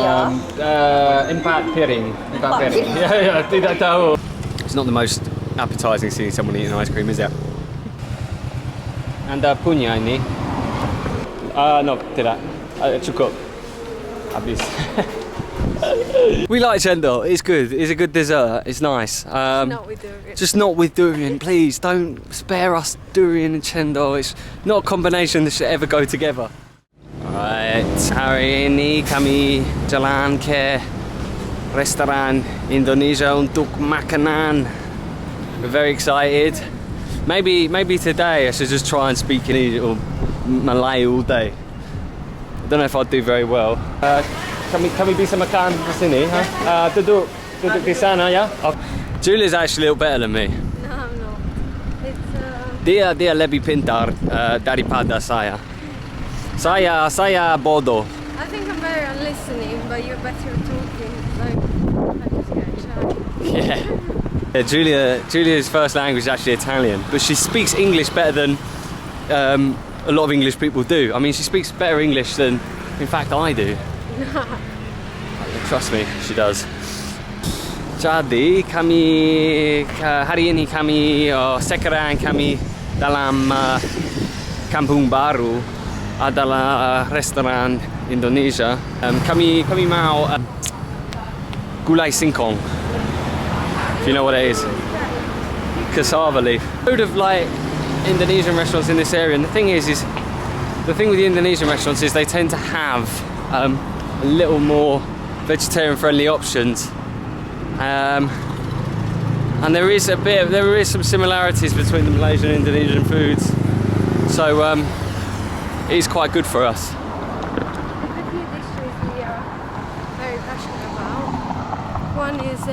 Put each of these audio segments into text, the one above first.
saya. Empat piring. Ya, tidak tahu. It's not the most appetizing seeing someone eating ice cream, is it? Anda punya ini? No, tidak. Cukup. Habis. We like chendol. It's good. It's a good dessert. It's nice. Not with durian. Just not with durian, please. Don't spare us durian and chendol. It's not a combination that should ever go together. Alright, hari ini kami jalan ke restoran Indonesia untuk makanan. We're very excited. Maybe today I should just try and speak in or Melayu all day. I don't know if I'd do very well. Kami bisa makan di sini, huh? Duduk di sana, ya? Giulia's actually a little better than me. No, I'm not. It's Dia lebih pintar daripada saya. Saya bodoh. I think I'm better at listening, but you're better at talking. So I just get shy. Yeah, Giulia's first language is actually Italian, but she speaks English better than a lot of English people do. I mean, she speaks better English than, in fact, I do. Trust me, she does. Jadi hari ini sekarang kami dalam Kampung Baru adalah restoran Indonesia. Kami mau gulai singkong. If you know what it is, cassava leaf. Load of like Indonesian restaurants in this area, and the thing with the Indonesian restaurants is they tend to have a little more vegetarian-friendly options, and there is some similarities between the Malaysian and Indonesian foods, so it is quite good for us. There's a few dishes we are very passionate about. One is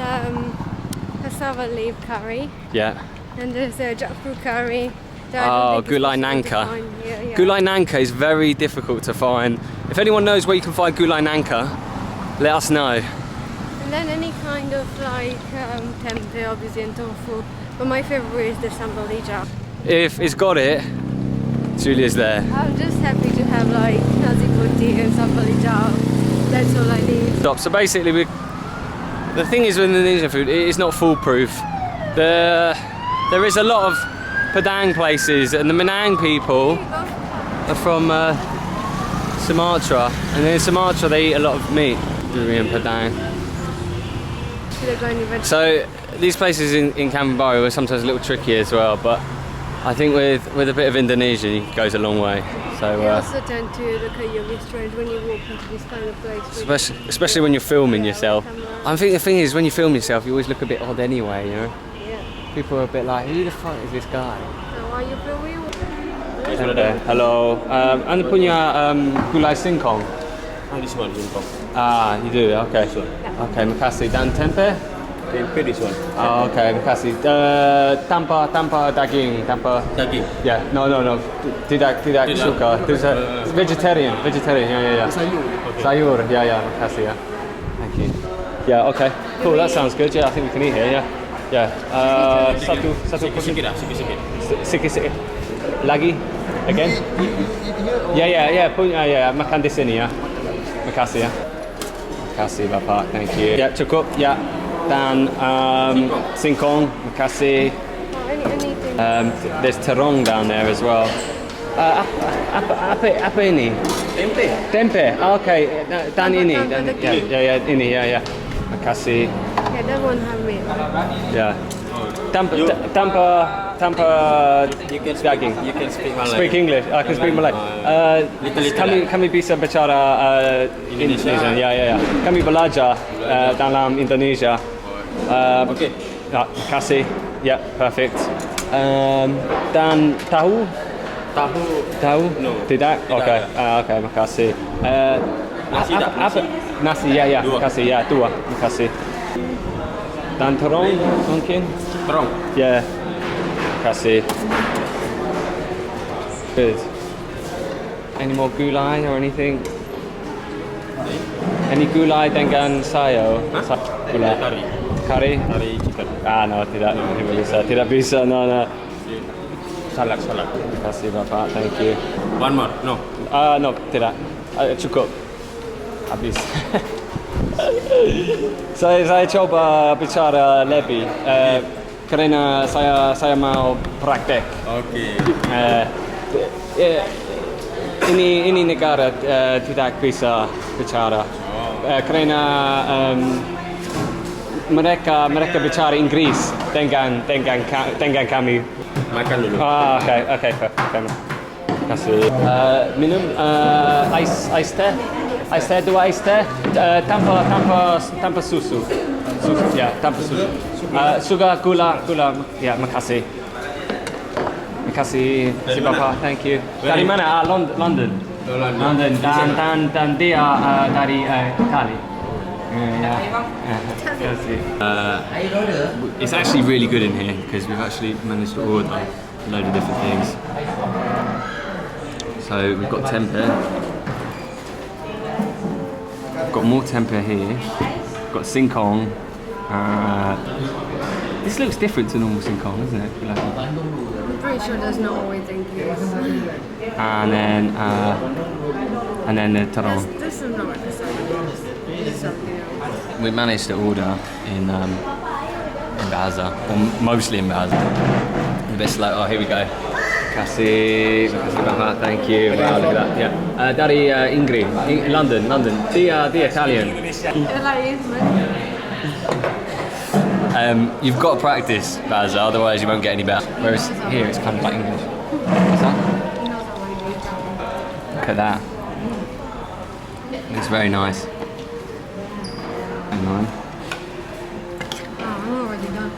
cassava leaf curry. Yeah. And there's a jackfruit curry. Gulai nangka. Gulai nangka is very difficult to find. If anyone knows where you can find gulai nangka, let us know. And then any kind of like tempeh, obviously, and tofu. But my favorite is the sambal hijau. If it's got it, Giulia's there. I'm just happy to have like nasi putih and sambal hijau. That's all I need. Stop. So basically, the thing is with Indonesian food, it is not foolproof. There is a lot of Padang places, and the Minang people are from Sumatra, and in Sumatra they eat a lot of meat. Durian Padang. So these places in Kampung Baru are sometimes a little tricky as well, but I think with a bit of Indonesian it goes a long way. So you also tend to look at you a bit strange when you walk into this kind of place. Especially when you're filming yourself. I think the thing is, when you film yourself, you always look a bit odd anyway, you know? Yeah. People are a bit like, who the fuck is this guy? So are you filming? Hello. Anda punya gulai singkong? This one, singkong. You do? Okay. This one. Okay, makasih. Dan tempe? Tempe, this one. Okay, makasih. Tanpa daging, tanpa... Daging? Yeah, no. Tidak suka. Vegetarian, yeah. Sayur, yeah, makasih, yeah. Thank you. Yeah, okay. Cool, that sounds good. Yeah, I think we can eat here, yeah. Satu Sikit. Lagi? Again? Yeah. Punya, makan di sini, ya. Makasih, ya. Makasih, Bapak. Thank you. Yeah, cukup, yeah. Dan singkong, makasih. There's terong down there as well. Apa ini? Tempe. Okay. Dan ini. Yeah. Ini, yeah. Makasih. Yeah, that one have meat. Yeah. Tanpa daging. You can speak Malay. Speak English. I can speak Malay. Kami bisa bicara Indonesian. Yeah. Kami belajar dalam Indonesia. Okay. Makasih. Yeah, perfect. Dan tahu? No. Tidak? Okay. Okay, makasih. Nasi, ya. Makasih, ya. Dua. Makasih. Dan terong mungkin? Terong. Yeah. Makasih. Good. Any more gulai or anything? Any gulai dengan sayur? Gulai. Curry? Curry chicken. No, tidak bisa, no. Salad. Terima kasih, Bapak, thank you. One more, no. No, tidak. Cukup. habis. Saya coba bicara lebih karena saya mau praktek. Okey. Ini negara tidak bisa bicara karena mereka bicara Inggris dengan kami. Makan dulu. Okay. Kasih. Minum ice teh. Dua ice teh tanpa susu. Ya, tanpa susu. Sugar gula. Ya, makasih. Makasih Bapak. Thank you. Dari mana? London. London. Dan dia dari Italy. It's actually really good in here because we've actually managed to order a load of different things. So we've got tempeh. We've got more tempeh here. We've got singkong. This looks different to normal singkong, doesn't it? I'm pretty sure there's no always English. And then the tarong. This is not the same. This is something else. We managed to order in Bahasa, or mostly in Bahasa. The best like, oh here we go. Makasih Bapak. Thank you. Wow, look at that. Yeah. Dari Inggris, London. Dia Italian. You've got to practice Bahasa, otherwise you won't get any better. Whereas here it's kind of like English. What's that? Look at that. It's very nice. Hang on. I'm already done.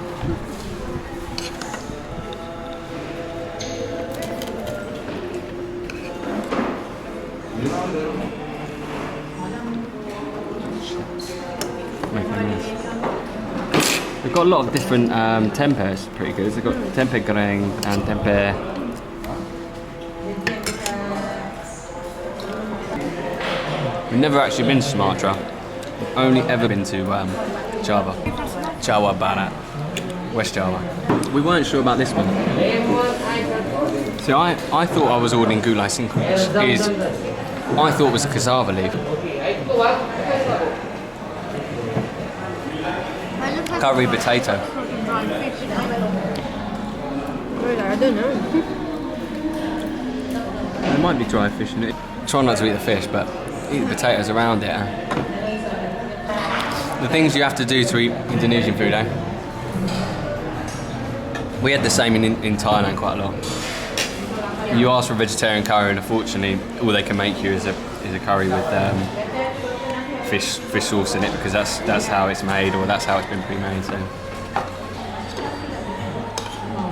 We've got a lot of different tempehs, pretty good. We've got tempeh goreng and tempeh. We've never actually been to Sumatra. We've only ever been to Java. Jawa Barat. West Java. We weren't sure about this one. See, I thought I was ordering gulai singkong, which is, I thought was a cassava leaf. Curry potato. I don't know. There might be dry fish in it. Try not to eat the fish, but eat the potatoes around it. The things you have to do to eat Indonesian food, eh? We had the same in Thailand quite a lot. You ask for a vegetarian curry, and unfortunately, all they can make you is a curry with fish sauce in it, because that's how it's made, or that's how it's been pre-made. So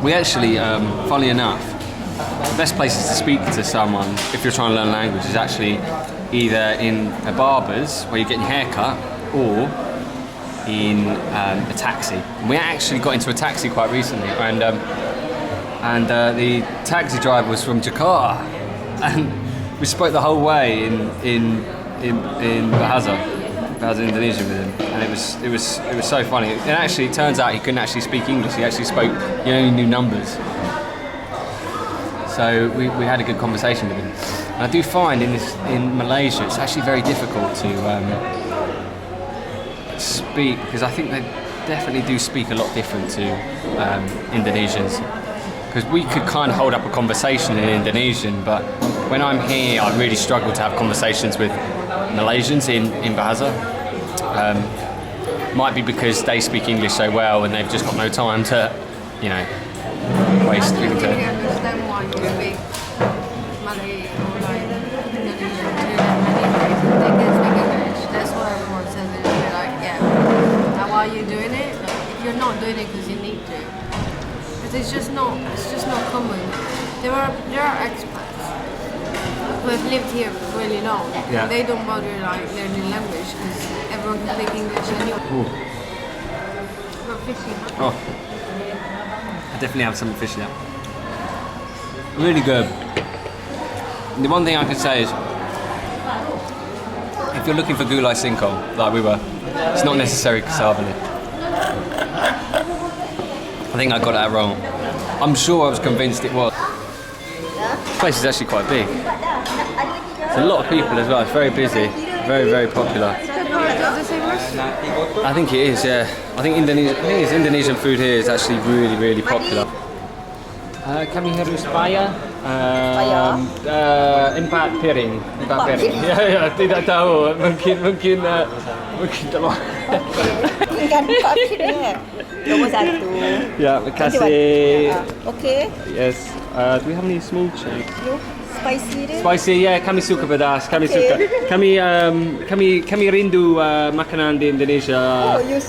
we actually, funnily enough, the best places to speak to someone if you're trying to learn language is actually either in a barber's where you're getting your hair cut, or in a taxi. We actually got into a taxi quite recently, and the taxi driver was from Jakarta, and we spoke the whole way in Bahasa Indonesian with him, and it was so funny. And actually, it turns out he couldn't actually speak English. He only knew numbers. So we had a good conversation with him. And I do find in Malaysia it's actually very difficult to speak, because I think they definitely do speak a lot different to Indonesians. Because we could kind of hold up a conversation in Indonesian, but when I'm here, I really struggle to have conversations with Malaysians in Bahasa. Might be because they speak English so well and they've just got no time to, waste. I don't really understand why you speak Malay or like Indonesian to them anyways. They can speak English. That's what everyone says. They're like, yeah. Now why are you doing it? Like, you're not doing it because you need to. Because it's just not common. There are expats who have lived here for really long. Yeah. And they don't bother like learning language because everyone can speak English anyway. Ooh. Not fishy, huh? Oh, I definitely have some fish there. Really good. The one thing I could say is, if you're looking for gulai singkong, like we were, it's not necessarily cassava leaf. I think I got that wrong. I'm sure I was convinced it was. This place is actually quite big. There's a lot of people as well, it's very busy. very, very popular. Is that the same restaurant? I think it is, yeah. I think Indonesian food here is actually really, really popular. Kami harus bayar empat piring. Ya, tidak tahu. Mungkin tolong. Ikan empat piring. Nombor satu. Ya, makasih. Okay. Yes. Do we have any small change? No, spicy dia. Spicy, yeah. Kami suka pedas. Kami suka. Kami rindu makanan di Indonesia. Oh, you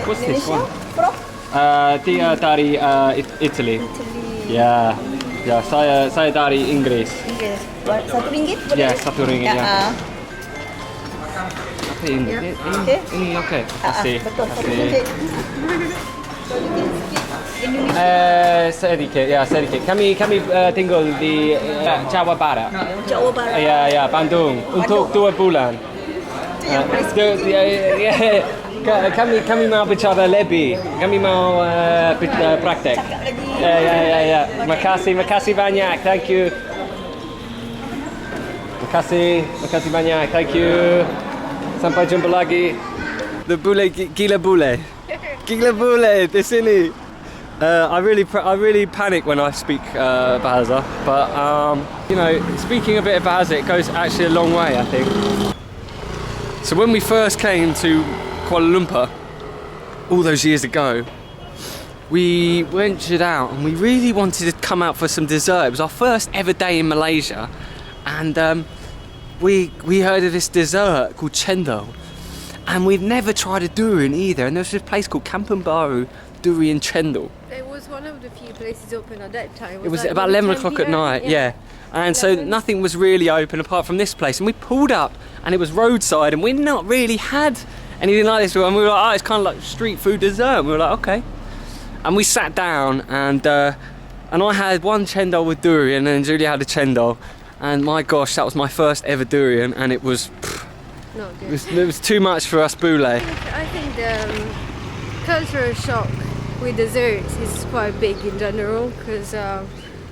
What's this one? From? Dia dari Italy. Italy. Ya, ya. Saya dari Inggris. Yes. RM1 boleh? Ya, RM1 ya. Tapi ini, Okay. ini oke. Kasih. Betul. Kasih. So you can speak Indonesian. Sedikit. Kami tinggal di Jawa Barat. Jawa Barat. Ya, Bandung. Untuk 2 bulan. Kami mau bicara lebih. Kami mau praktek. Cakap lagi. Ya. Makasih banyak. Thank you. Makasih banyak. Thank you. Sampai jumpa lagi. The bule, gila bule di sini. I really panic when I speak Bahasa, but speaking a bit of Bahasa, it goes actually a long way, I think. So when we first came to Kuala Lumpur all those years ago, we ventured out and we really wanted to come out for some dessert. It was our first ever day in Malaysia, and we heard of this dessert called cendol, and we've never tried a durian either. And there's this place called Kampung Baru durian cendol. It was one of the few places open at that time. It was like about 11 o'clock at night, yeah. And so 11. nothing was really open apart from this place. And we pulled up and it was roadside and we'd not really had anything like this. And we were like, oh, it's kind of like street food dessert. And we were like, okay. And we sat down and I had one cendol with durian and Julia had a cendol. And my gosh, that was my first ever durian and it was... Not good. It was too much for us bule. I think the cultural shock with desserts is quite big in general, because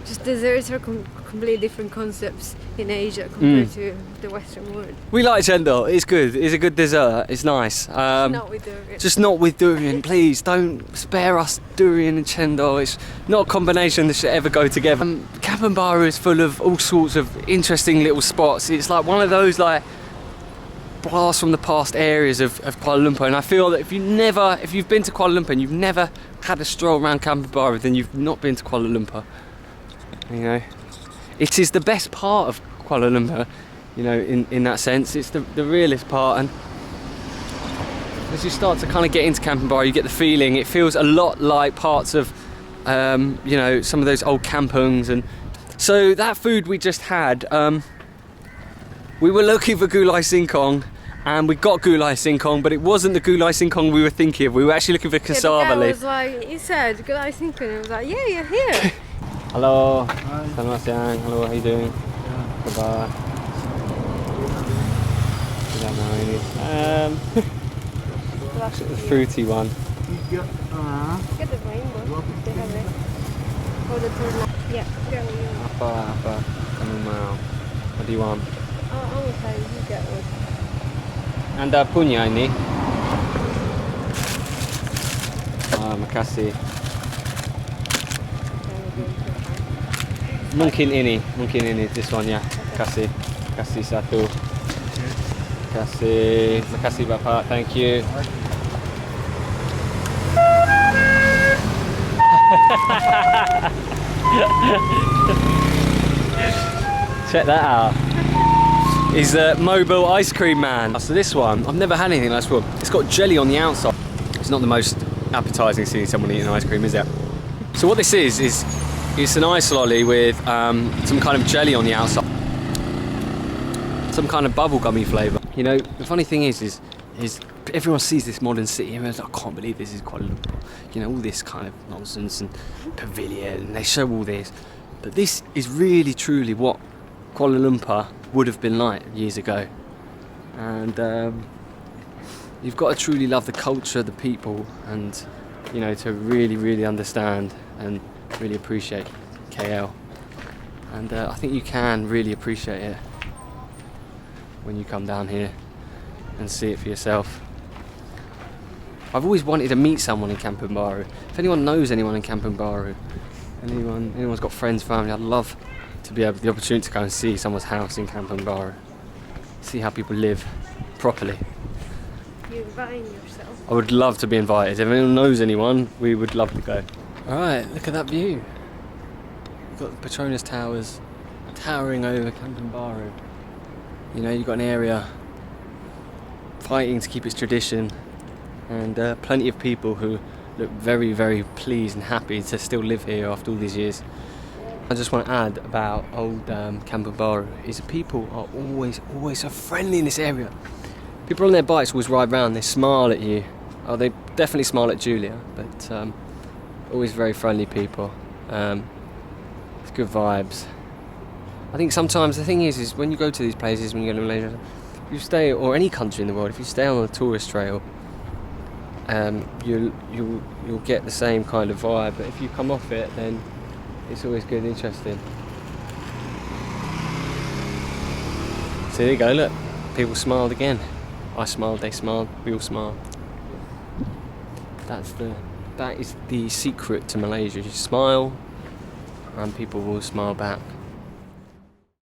just desserts are completely different concepts in Asia compared to the Western world. We like cendol, it's good, it's a good dessert, it's nice. Not with durian. Just not with durian, please, don't spare us durian and cendol, it's not a combination that should ever go together. Kampung Baru is full of all sorts of interesting little spots. It's like one of those like blast from the past areas of Kuala Lumpur, and I feel that if you've been to Kuala Lumpur and you've never had a stroll around Kampung Baru, then you've not been to Kuala Lumpur. You know, it is the best part of Kuala Lumpur, you know, in that sense. It's the realest part, and as you start to kind of get into Kampung Baru, you get the feeling it feels a lot like parts of you know, some of those old kampungs. And so that food we just had, we were looking for gulai singkong, and we got gulai singkong, but it wasn't the gulai singkong we were thinking of. We were actually looking for cassava the guy leaf. was like, he said, gulai singkong. I was like, yeah, you're here. Hello. Selamat siang. Hello, how you doing? Bye-bye. I don't know any. The fruity one. Get the rainbow. They have it. Oh, the turtle. Yeah, get one. Apa kamu mau? What do you want? Oh, okay, you get one. Anda punya ini? Makasih. Mungkin ini, this one ya. Kasih satu. Makasih Bapak, thank you. Check that out. He's a mobile ice cream man. So this one, I've never had anything like this before. It's got jelly on the outside. It's not the most appetising seeing someone eating ice cream, is it? So what this is it's an ice lolly with some kind of jelly on the outside. Some kind of bubblegummy flavour. You know, the funny thing is everyone sees this modern city and goes, I can't believe this is Kuala Lumpur. You know, all this kind of nonsense and pavilion, and they show all this. But this is really, truly what Kuala Lumpur would have been like years ago. And you've got to truly love the culture, the people, and, you know, to really, really understand and really appreciate KL. And I think you can really appreciate it when you come down here. and see it for yourself. I've always wanted to meet someone in Kampung Baru. If anyone knows anyone in Kampung Baru, anyone's got friends, family, I'd love to be able the opportunity to go and see someone's house in Kampung Baru. See how people live properly. You're inviting yourself. I would love to be invited. If anyone knows anyone, we would love to go. Alright, look at that view. You've got the Petronas Towers towering over Kampung Baru. You know, you've got an area fighting to keep its tradition, and plenty of people who look very, very pleased and happy to still live here after all these years. I just want to add about old Kampung Baru is that people are always so friendly in this area. People on their bikes always ride round, they smile at you. Oh, they definitely smile at Giulia, but always very friendly people. It's good vibes. I think sometimes the thing is when you go to these places, when you go to Malaysia, if you stay, or any country in the world, if you stay on a tourist trail, you'll get the same kind of vibe. But if you come off it, then it's always good and interesting. So there you go, look, people smiled again. I smiled, they smiled, we all smiled. That is the secret to Malaysia. You smile and people will smile back.